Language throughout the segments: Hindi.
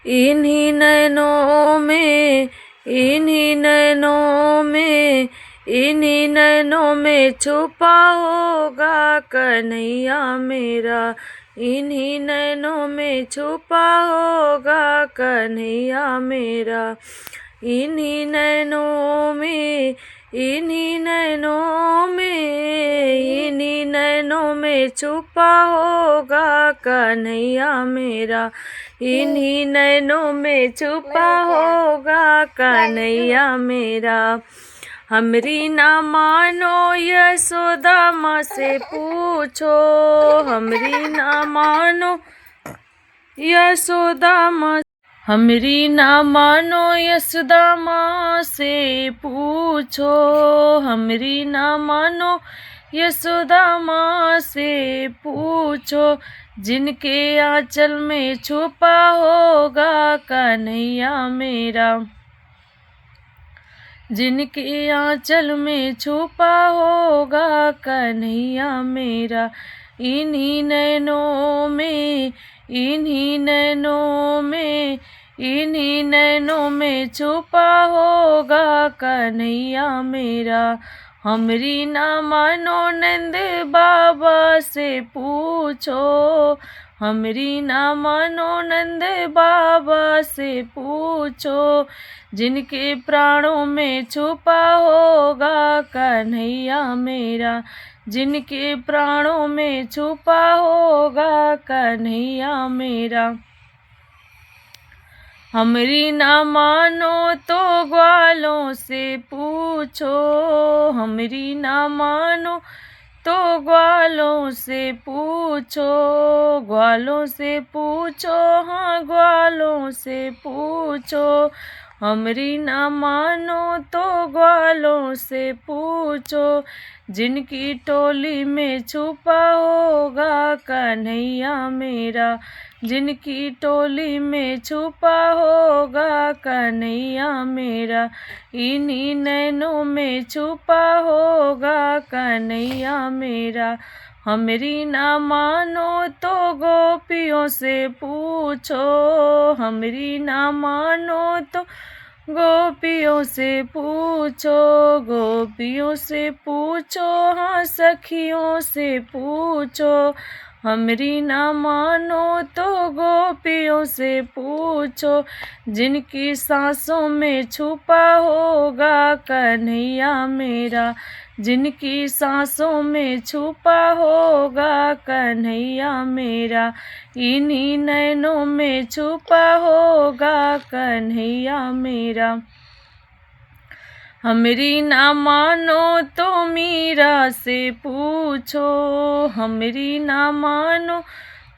इन्हीं नैनों में, इन्हीं नैनों में, इन्हीं नैनों में छुपा होगा कन्हैया मेरा। इन्हीं नैनों में छुपा होगा कन्हैया मेरा। इन्हीं नैनों में, इन्हीं नैनों में, इन्हीं नैनों में छुपा होगा कन्हैया मेरा। इन्हीं नैनों में छुपा होगा कन्हैया मेरा। हमरी ना मानो यशोदा माँ से पूछो, हमरी ना मानो यशोदा माँ, हमरी ना मानो यशोदा माँ से पूछो, हमरी ना मानो यशोदा माँ से पूछो। जिनके आंचल में छुपा होगा कन्हैया मेरा, जिनके आंचल में छुपा होगा कन्हैया मेरा। इन्हीं नैनों में, इन्हीं नैनों में, इन्हीं नैनों में छुपा होगा कन्हैया मेरा। हमरी ना मानो नंद बाबा से पूछो, हमरी ना मानो नंद बाबा से पूछो। जिनके प्राणों में छुपा होगा कन्हैया मेरा, जिनके प्राणों में छुपा होगा कन्हैया मेरा। हमरी ना मानो तो ग्वालों से पूछो, हमरी ना मानो तो ग्वालों से पूछो, ग्वालों से पूछो, हाँ ग्वालों से पूछो। हमरी ना मानो तो ग्वालों से पूछो। जिनकी टोली में छुपा होगा कन्हैया मेरा, जिनकी टोली में छुपा होगा कन्हैया मेरा। इन्हीं नैनों में छुपा होगा कन्हैया मेरा। हमरी ना मानो तो गोपियों से पूछो, हमरी ना मानो तो गोपियों से पूछो, गोपियों से पूछो, हाँ सखियों से पूछो। हमरी ना मानो तो गोपियों से पूछो। जिनकी सांसों में छुपा होगा कन्हैया मेरा, जिनकी सांसों में छुपा होगा कन्हैया मेरा। इन्हीं नैनों में छुपा होगा कन्हैया मेरा। हमरी ना मानो तो मीरा से पूछो, हमरी ना मानो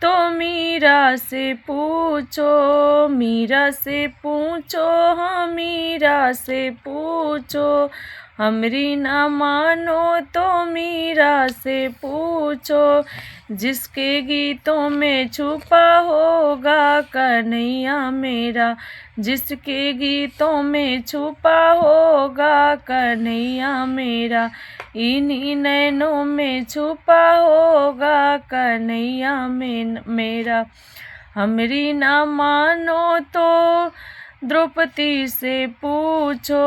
तो मीरा से पूछो, मीरा से पूछो, हाँ मीरा से पूछो। हमरी ना मानो तो मीरा से पूछो। जिसके गीतों में छुपा होगा कन्हैया मेरा, जिसके गीतों में छुपा होगा कन्हैया मेरा। इन्हीं नैनों में छुपा होगा कन्हैया मेरा। हमरी ना मानो तो द्रौपदी से पूछो,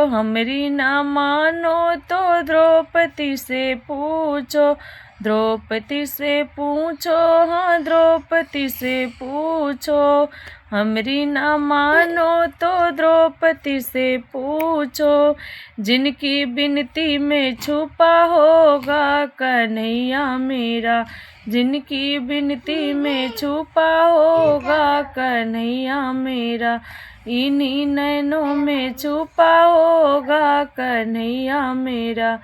हमरी ना मानो तो द्रौपदी से पूछो, द्रौपदी से पूछो, हाँ द्रौपदी से पूछो। हमरी ना मानो तो द्रौपदी से पूछो। जिनकी बिनती में छुपा होगा कन्हैया मेरा, जिनकी बिनती में छुपा होगा कन्हैया मेरा। इन्हीं नैनों में छुपा होगा कन्हैया मेरा।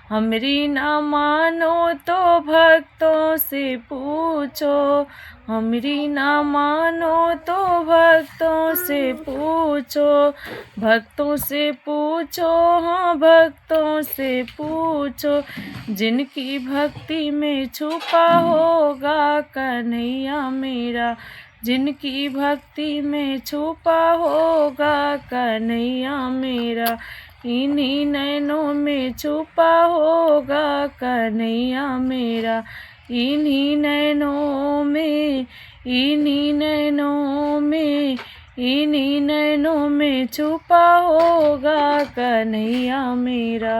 हमरी ना मानो तो भक्तों से पूछो, हमरी ना मानो तो भक्तों से पूछो, भक्तों से पूछो, हाँ भक्तों से पूछो। जिनकी भक्ति में छुपा होगा कन्हैया मेरा, जिनकी भक्ति में छुपा होगा कन्हैया मेरा। इन्हीं नैनों में छुपा होगा कन्हैया मेरा। इन्हीं नैनों में, इन्हीं नैनों में, इन्हीं नैनों में छुपा होगा कन्हैया मेरा।